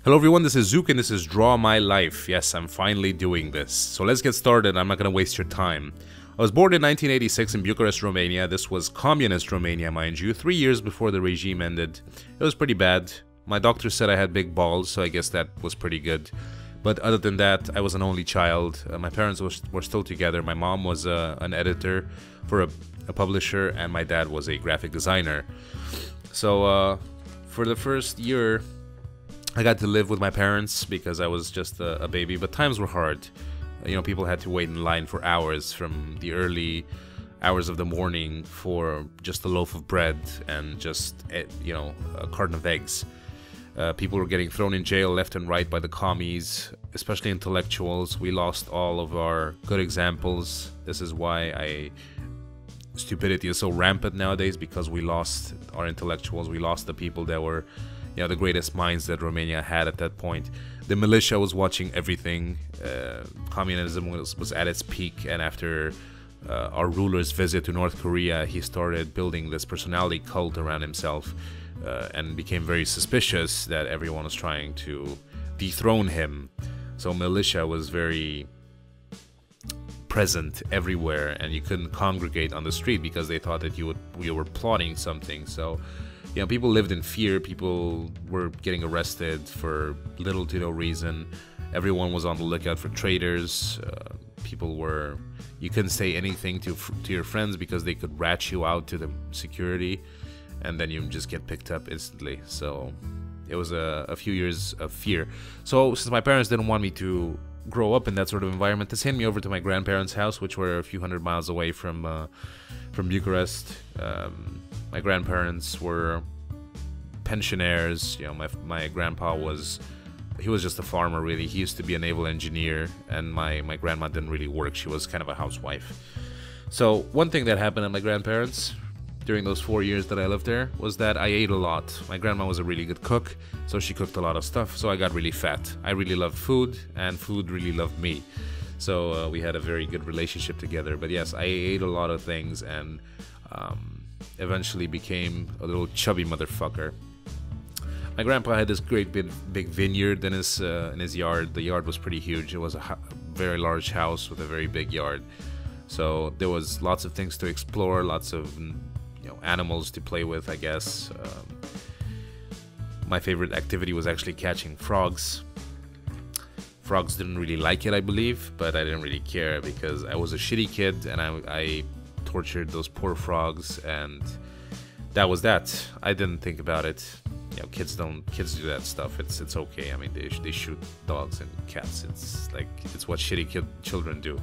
Hello everyone, this is Zooc and this is Draw My Life. Yes, I'm finally doing this. So let's get started. I'm not going to waste your time. I was born in 1986 in Bucharest, Romania. This was communist Romania, mind you, 3 years before the regime ended. It was pretty bad. My doctor said I had big balls, so I guess that was pretty good. But other than that, I was an only child. My parents were still together. My mom was an editor for a publisher, and my dad was a graphic designer. So for the first year, I got to live with my parents because I was just a baby, but times were hard. You know, people had to wait in line for hours from the early hours of the morning for just a loaf of bread and just, you know, a carton of eggs. People were getting thrown in jail left and right by the commies, especially intellectuals. We lost all of our good examples. This is why stupidity is so rampant nowadays, because we lost our intellectuals. We lost the people that were, you know, the greatest minds that Romania had at that point. The militia was watching everything. Communism was at its peak, and after our ruler's visit to North Korea, he started building this personality cult around himself and became very suspicious that everyone was trying to dethrone him. So militia was very present everywhere, and you couldn't congregate on the street because they thought that you were plotting something. So, you know, people lived in fear. People were getting arrested for little to no reason. Everyone was on the lookout for traitors. You couldn't say anything to your friends because they could rat you out to the security, and then you just get picked up instantly. So it was a few years of fear. So since my parents didn't want me to grow up in that sort of environment, they sent me over to my grandparents' house, which were a few hundred miles away from Bucharest. My grandparents were pensioners. You know, my grandpa was just a farmer, really. He used to be a naval engineer, and my grandma didn't really work. She was kind of a housewife. So one thing that happened at my grandparents during those 4 years that I lived there was that I ate a lot. My grandma was a really good cook, so she cooked a lot of stuff, so I got really fat. I really loved food, and food really loved me. So we had a very good relationship together. But yes, I ate a lot of things, and eventually became a little chubby motherfucker. My grandpa had this great big vineyard in his yard. The yard was pretty huge. It was a very large house with a very big yard. So there was lots of things to explore, lots of, you know, animals to play with, I guess. My favorite activity was actually catching frogs. Frogs didn't really like it, I believe, but I didn't really care because I was a shitty kid, and I tortured those poor frogs, and that was that. I didn't think about it. You know, kids do that stuff. It's okay. I mean, they shoot dogs and cats. It's what shitty children do.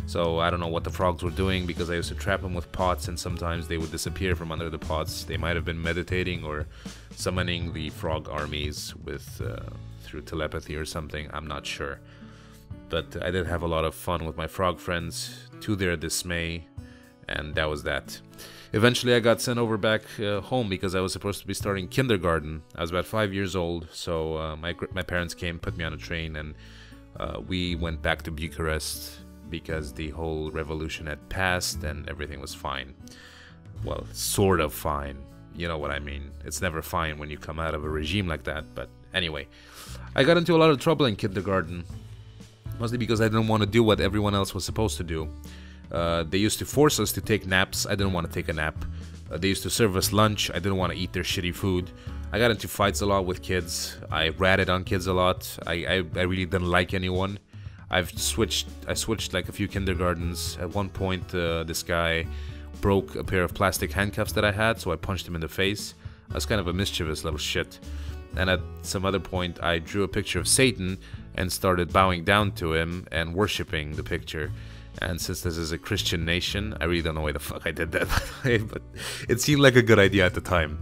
So I don't know what the frogs were doing, because I used to trap them with pots, and sometimes they would disappear from under the pots. They might have been meditating or summoning the frog armies through telepathy or something. I'm not sure. But I did have a lot of fun with my frog friends, to their dismay, and that was that. Eventually I got sent over back home because I was supposed to be starting kindergarten. I was about 5 years old, so my parents came, put me on a train, and we went back to Bucharest because the whole revolution had passed and everything was fine. Well, sort of fine. You know what I mean. It's never fine when you come out of a regime like that. But anyway, I got into a lot of trouble in kindergarten, mostly because I didn't want to do what everyone else was supposed to do. They used to force us to take naps. I didn't want to take a nap. They used to serve us lunch. I didn't want to eat their shitty food. I got into fights a lot with kids. I ratted on kids a lot. I really didn't like anyone. I switched like a few kindergartens. At one point, this guy broke a pair of plastic handcuffs that I had, so I punched him in the face. I was kind of a mischievous little shit. And at some other point, I drew a picture of Satan and started bowing down to him and worshipping the picture. And since this is a Christian nation, I really don't know why the fuck I did that, but it seemed like a good idea at the time.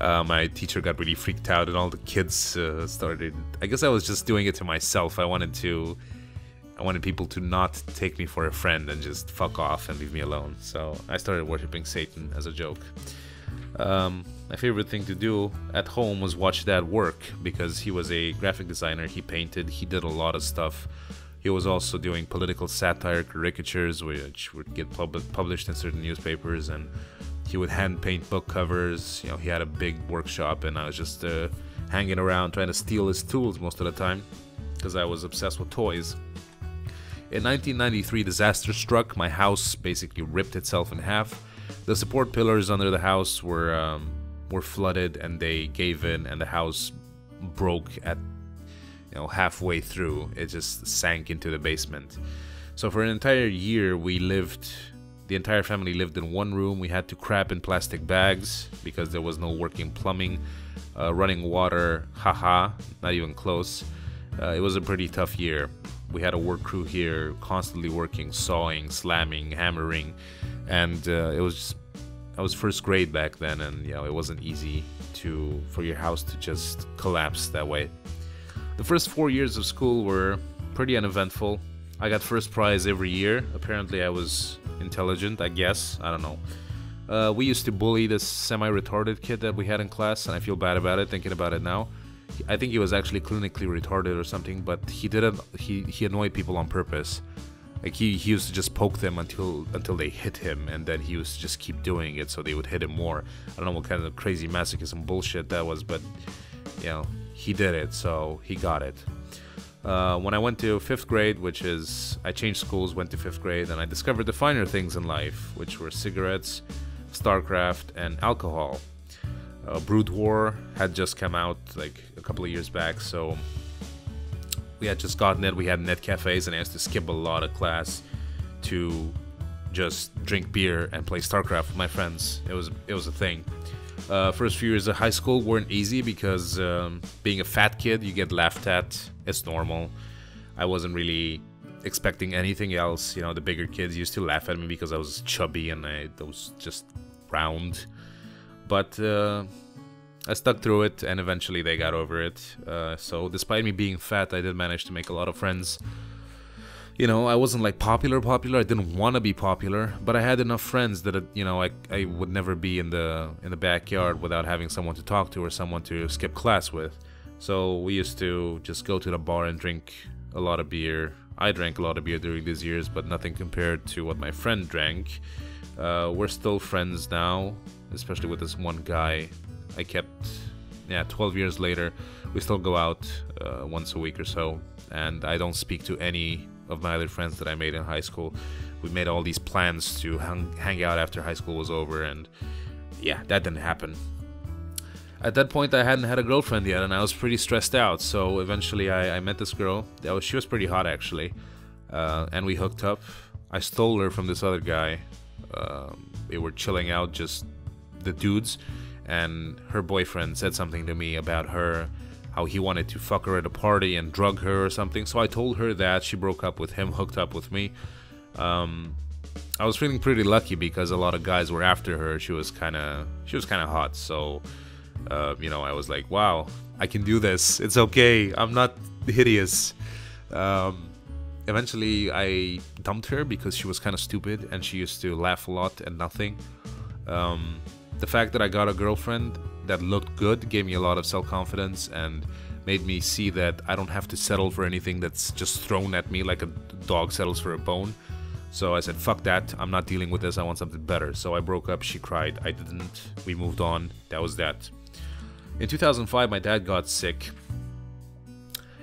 My teacher got really freaked out, and all the kids started. I guess I was just doing it to myself. I wanted people to not take me for a friend and just fuck off and leave me alone. So I started worshipping Satan as a joke. My favorite thing to do at home was watch Dad work, because he was a graphic designer. He painted. He did a lot of stuff. He was also doing political satire caricatures, which would get published in certain newspapers, and he would hand paint book covers. You know, he had a big workshop, and I was just hanging around trying to steal his tools most of the time because I was obsessed with toys. In 1993, disaster struck. My house basically ripped itself in half. The support pillars under the house were flooded, and they gave in, and the house broke at halfway through. It just sank into the basement. So for an entire year, the entire family lived in one room. We had to crap in plastic bags because there was no working plumbing, running water, haha, not even close. It was a pretty tough year. We had a work crew here constantly working, sawing, slamming, hammering, and I was first grade back then, and it wasn't easy for your house to just collapse that way. The first 4 years of school were pretty uneventful. I got first prize every year. Apparently I was intelligent, I guess. I don't know. We used to bully this semi-retarded kid that we had in class, and I feel bad about it, thinking about it now. I think he was actually clinically retarded or something, but he annoyed people on purpose. Like he used to just poke them until they hit him, and then he used to just keep doing it so they would hit him more. I don't know what kind of crazy masochism bullshit that was, but he did it, so he got it. When I went to 5th grade, I changed schools, went to 5th grade, and I discovered the finer things in life, which were cigarettes, StarCraft, and alcohol. Brood War had just come out like a couple of years back, so we had just gotten it. We had net cafes, and I used to skip a lot of class to just drink beer and play StarCraft with my friends. It was a thing. First few years of high school weren't easy because being a fat kid, you get laughed at. It's normal. I wasn't really expecting anything else. The bigger kids used to laugh at me because I was chubby and I was just round. But I stuck through it, and eventually they got over it. So despite me being fat, I did manage to make a lot of friends. I wasn't like popular. I didn't want to be popular, but I had enough friends that I would never be in the backyard without having someone to talk to or someone to skip class with. So we used to just go to the bar and drink a lot of beer. I drank a lot of beer during these years, but nothing compared to what my friend drank. We're still friends now, especially with this one guy. 12 years later, we still go out once a week or so, and I don't speak to any of my other friends that I made in high school. We made all these plans to hang out after high school was over, and that didn't happen. At that point, I hadn't had a girlfriend yet, and I was pretty stressed out, so eventually I met this girl. She was pretty hot, actually, and we hooked up. I stole her from this other guy. We were chilling out, just the dudes, and her boyfriend said something to me about her, how he wanted to fuck her at a party and drug her or something. So I told her that. She broke up with him, hooked up with me. I was feeling pretty lucky because a lot of guys were after her. She was kind of hot, so I was like, wow, I can do this. It's okay. I'm not hideous. Eventually I dumped her because she was kind of stupid and she used to laugh a lot at nothing. The fact that I got a girlfriend that looked good gave me a lot of self-confidence and made me see that I don't have to settle for anything that's just thrown at me like a dog settles for a bone. So I said, fuck that, I'm not dealing with this, I want something better. So I broke up, she cried, I didn't, we moved on, that was that. In 2005, my dad got sick.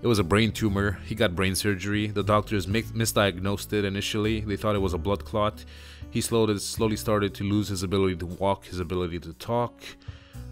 It was a brain tumor. He got brain surgery. The doctors misdiagnosed it initially. They thought it was a blood clot. He slowly started to lose his ability to walk, his ability to talk.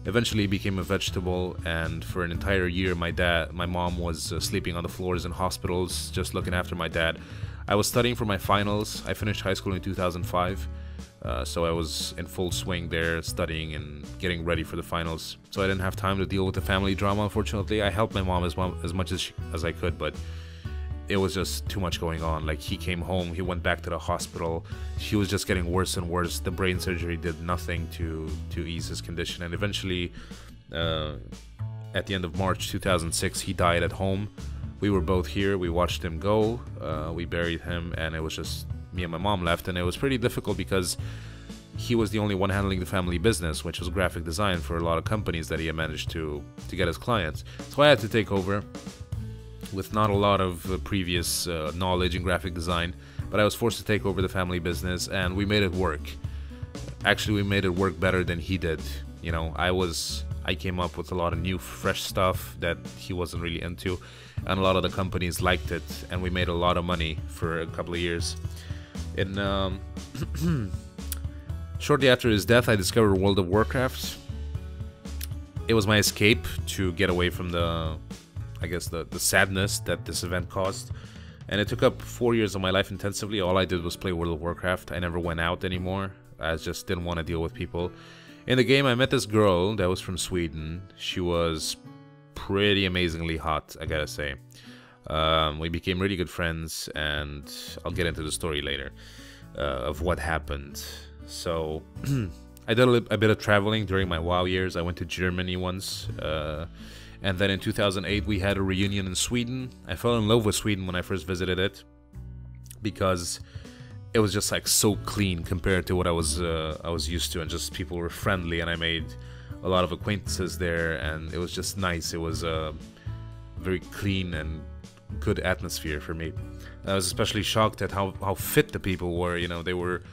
Eventually he became a vegetable, and for an entire year my mom was sleeping on the floors in hospitals just looking after my dad. I was studying for my finals. I finished high school in 2005. So I was in full swing there, studying and getting ready for the finals. So I didn't have time to deal with the family drama, unfortunately. I helped my mom as much as I could, but it was just too much going on. Like, he came home, he went back to the hospital. She was just getting worse and worse. The brain surgery did nothing to ease his condition. And eventually, at the end of March 2006, he died at home. We were both here. We watched him go. We buried him, and it was just me and my mom left, and it was pretty difficult because he was the only one handling the family business, which was graphic design for a lot of companies that he had managed to get his clients. So I had to take over with not a lot of previous knowledge in graphic design, but I was forced to take over the family business, and we made it work. Actually, we made it work better than he did. You know, I I came up with a lot of new, fresh stuff that he wasn't really into, and a lot of the companies liked it, and we made a lot of money for a couple of years. In shortly after his death, I discovered World of Warcraft. It was my escape to get away from the sadness that this event caused. And it took up 4 years of my life intensively. All I did was play World of Warcraft. I never went out anymore. I just didn't want to deal with people. In the game, I met this girl that was from Sweden. She was pretty amazingly hot, I gotta say. We became really good friends, and I'll get into the story later of what happened. So, I did a bit of traveling during my WoW years. I went to Germany once, and then in 2008 we had a reunion in Sweden. I fell in love with Sweden when I first visited it, because it was just like so clean compared to what I was used to, and just people were friendly, and I made a lot of acquaintances there, and it was just nice. It was a very clean and good atmosphere for me. I was especially shocked at how fit the people were. You know, they were,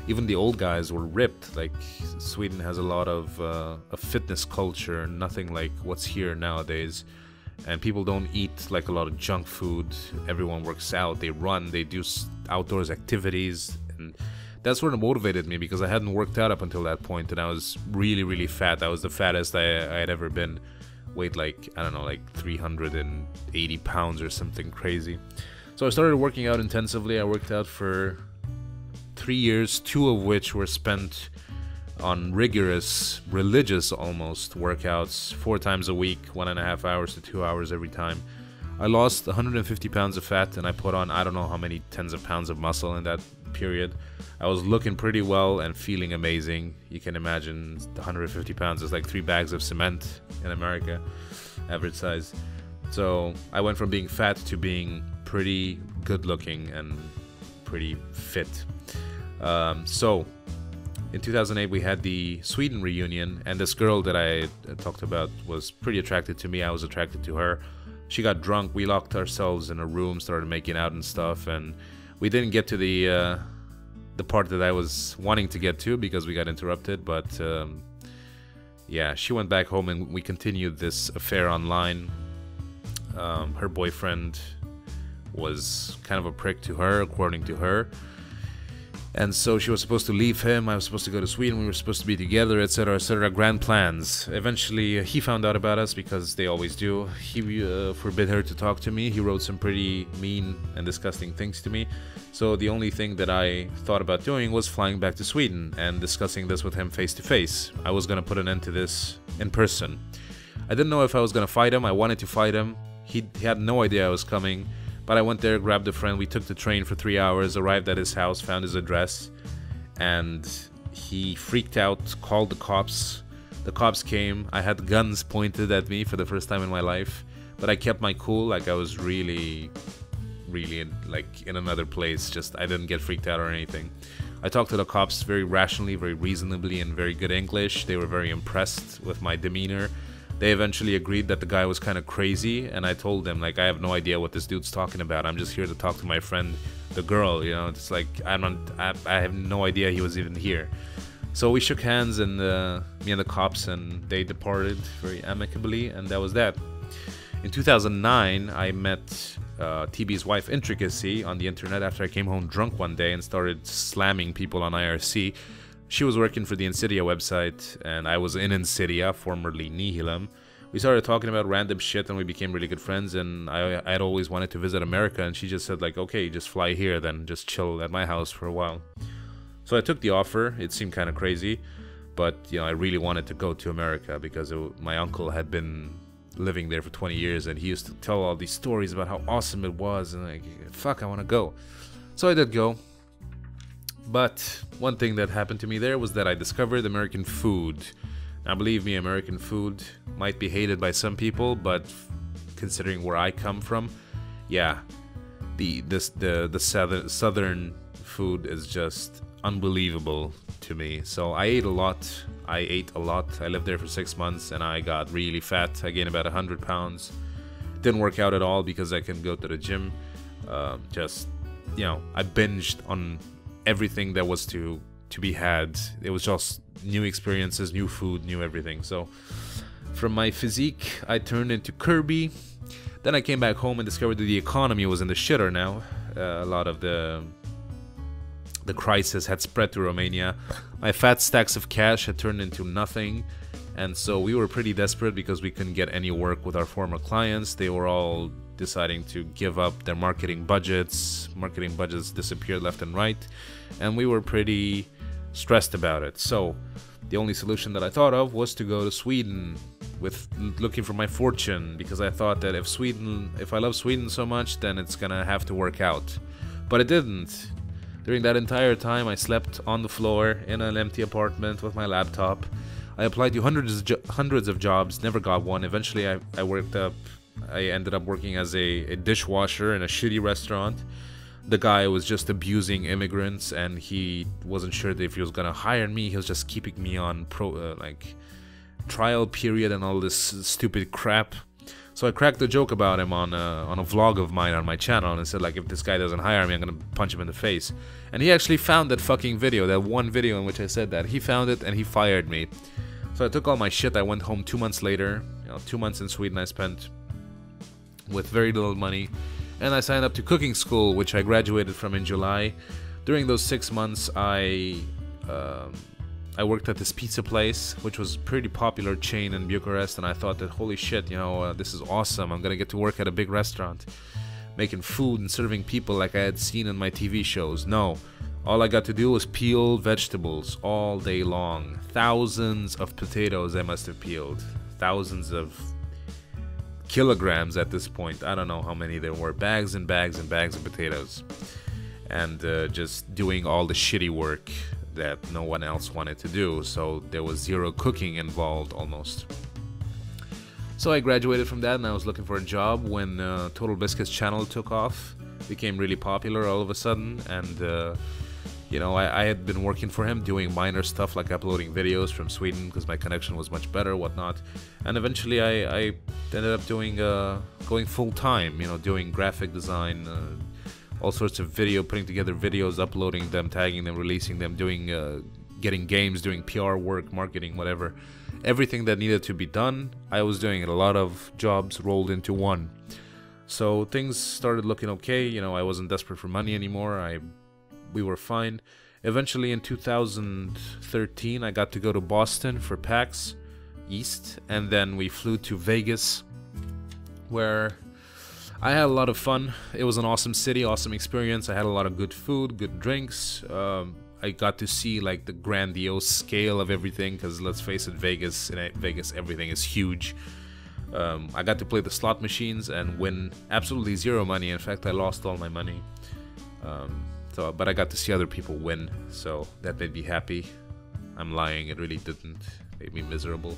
even the old guys were ripped. Like, Sweden has a lot of a fitness culture, nothing like what's here nowadays. And people don't eat like a lot of junk food. Everyone works out, they run, they do outdoors activities, and that's what motivated me, because I hadn't worked out up until that point, and I was really, really fat. I was the fattest I had ever been. Weighed like, I don't know, like 380 pounds or something crazy. So I started working out intensively. I worked out for 3 years, 2 of which were spent on rigorous, religious almost workouts, 4 times a week, 1.5 hours to 2 hours every time. I lost 150 pounds of fat, and I put on I don't know how many tens of pounds of muscle in that period. I was looking pretty well and feeling amazing. You can imagine the 150 pounds is like 3 bags of cement in America, average size. So I went from being fat to being pretty good looking and pretty fit. So in 2008 we had the Sweden reunion, and this girl that I talked about was pretty attracted to me. I was attracted to her. She got drunk, we locked ourselves in a room, started making out and stuff, and we didn't get to the part that I was wanting to get to because we got interrupted. But yeah, she went back home, and we continued this affair online. Her boyfriend was kind of a prick to her, according to her. And so she was supposed to leave him, I was supposed to go to Sweden, we were supposed to be together, etc, etc, grand plans. Eventually, he found out about us, because they always do. He forbid her to talk to me. He wrote some pretty mean and disgusting things to me. So the only thing that I thought about doing was flying back to Sweden and discussing this with him face to face. I was gonna put an end to this in person. I didn't know if I was gonna fight him. I wanted to fight him. He had no idea I was coming. But I went there, grabbed a friend, we took the train for 3 hours, arrived at his house, found his address, and he freaked out, called the cops. The cops came. I had guns pointed at me for the first time in my life, but I kept my cool. Like, I was really like in another place. Just, I didn't get freaked out or anything. I talked to the cops very rationally, very reasonably, in very good English. They were very impressed with my demeanor. They eventually agreed that the guy was kind of crazy, and I told them, like, I have no idea what this dude's talking about. I'm just here to talk to my friend, the girl, you know. It's like, I have no idea he was even here. So we shook hands, and me and the cops, and they departed very amicably, and that was that. In 2009, I met TB's wife, Intricacy, on the internet after I came home drunk one day and started slamming people on IRC. She was working for the Insidia website, and I was in Insidia, formerly Nihilum. We started talking about random shit, and we became really good friends, and I'd always wanted to visit America, and she just said, like, okay, just fly here, then just chill at my house for a while. So I took the offer. It seemed kind of crazy, but, you know, I really wanted to go to America, because my uncle had been living there for 20 years, and he used to tell all these stories about how awesome it was, and like, fuck, I want to go. So I did go. But one thing that happened to me there was that I discovered American food. Now, believe me, American food might be hated by some people, but considering where I come from, yeah, the southern food is just unbelievable to me. So I ate a lot. I lived there for 6 months, and I got really fat. I gained about 100 pounds. Didn't work out at all because I couldn't go to the gym. Just, you know, I binged on everything that was to be had. It was just new experiences, new food, new everything. So From my physique, I turned into Kirby. Then I came back home and discovered that the economy was in the shitter now. A lot of the crisis had spread to Romania. My fat stacks of cash had turned into nothing. And so we were pretty desperate because we couldn't get any work with our former clients. They were all deciding to give up their marketing budgets. Marketing budgets disappeared left and right. And we were pretty stressed about it. So the only solution that I thought of was to go to Sweden with looking for my fortune, because I thought that if I love Sweden so much, then it's gonna have to work out. But it didn't. During that entire time, I slept on the floor in an empty apartment with my laptop. I applied to hundreds of jobs, never got one. Eventually, I ended up working as a dishwasher in a shitty restaurant. The guy was just abusing immigrants, and he wasn't sure if he was gonna hire me. He was just keeping me on trial period and all this stupid crap. So I cracked a joke about him on a vlog of mine on my channel, and I said, like, if this guy doesn't hire me, I'm gonna punch him in the face. And he actually found that fucking video, that one video in which I said that. He found it and he fired me. So I took all my shit. I went home 2 months later. 2 months in Sweden I spent with very little money, and I signed up to cooking school, which I graduated from in July. During those 6 months, I worked at this pizza place, which was a pretty popular chain in Bucharest, and I thought that, holy shit, this is awesome. I'm gonna get to work at a big restaurant, making food and serving people like I had seen in my TV shows. No, all I got to do was peel vegetables all day long. Thousands of potatoes I must have peeled. Thousands of kilograms at this point. I don't know how many there were. Bags and bags and bags of potatoes. And just doing all the shitty work that no one else wanted to do. So there was zero cooking involved almost. So I graduated from that, and I was looking for a job when Total Biscuit's channel took off. Became really popular all of a sudden, and I had been working for him doing minor stuff like uploading videos from Sweden because my connection was much better, whatnot. And eventually I ended up going full-time, doing graphic design, all sorts of putting together videos, uploading them, tagging them, releasing them, getting games, doing PR work, marketing, whatever. Everything that needed to be done, I was doing it. A lot of jobs rolled into one. So things started looking okay. I wasn't desperate for money anymore. We were fine. Eventually in 2013, I got to go to Boston for PAX East, and then we flew to Vegas, where I had a lot of fun. It was an awesome city, awesome experience. I had a lot of good food, good drinks. I got to see like the grandiose scale of everything, because let's face it, Vegas everything is huge. I got to play the slot machines and win absolutely zero money. In fact, I lost all my money. But I got to see other people win, so that made me happy. I'm lying, it really didn't. It made me miserable.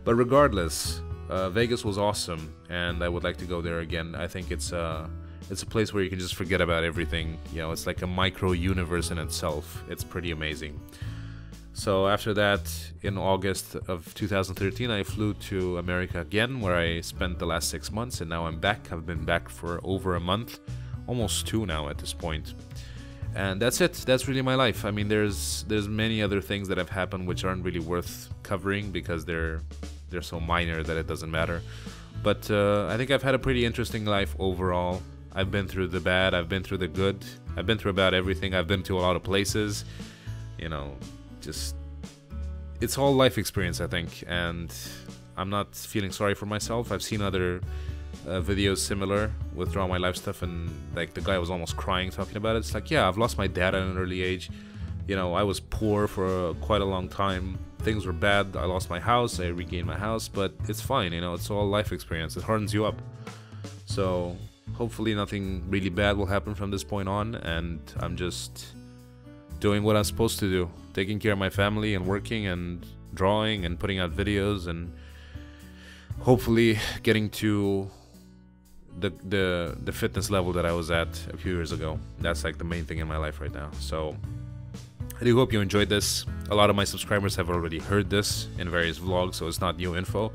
But regardless, Vegas was awesome, and I would like to go there again. I think it's a place where you can just forget about everything. It's like a micro universe in itself. It's pretty amazing. So after that, in August of 2013, I flew to America again, where I spent the last 6 months, and now I'm back. I've been back for over a month, almost 2 now at this point. And that's it. That's really my life. I mean, there's many other things that have happened which aren't really worth covering because they're so minor that it doesn't matter. But I think I've had a pretty interesting life overall. I've been through the bad, I've been through the good, I've been through about everything. I've been to a lot of places, just it's all life experience, I think, and I'm not feeling sorry for myself. I've seen other videos similar with Draw My Life stuff, and like the guy was almost crying talking about it. It's like, yeah, I've lost my dad at an early age. I was poor for quite a long time. Things were bad. I lost my house. I regained my house, but it's fine. It's all life experience. It hardens you up. So hopefully nothing really bad will happen from this point on, and I'm just doing what I'm supposed to do, taking care of my family and working and drawing and putting out videos, and hopefully getting to the fitness level that I was at a few years ago. That's like the main thing in my life right now. So I do hope you enjoyed this. A lot of my subscribers have already heard this in various vlogs, so it's not new info,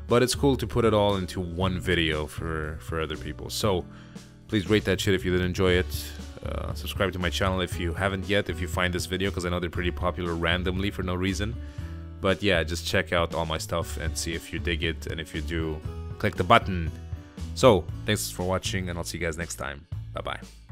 but it's cool to put it all into one video for other people. So please rate that shit if you did enjoy it. Subscribe to my channel if you haven't yet, if you find this video, because I know they're pretty popular randomly for no reason. But yeah, just check out all my stuff and see if you dig it, and if you do, click the button. So thanks for watching, and I'll see you guys next time. Bye bye.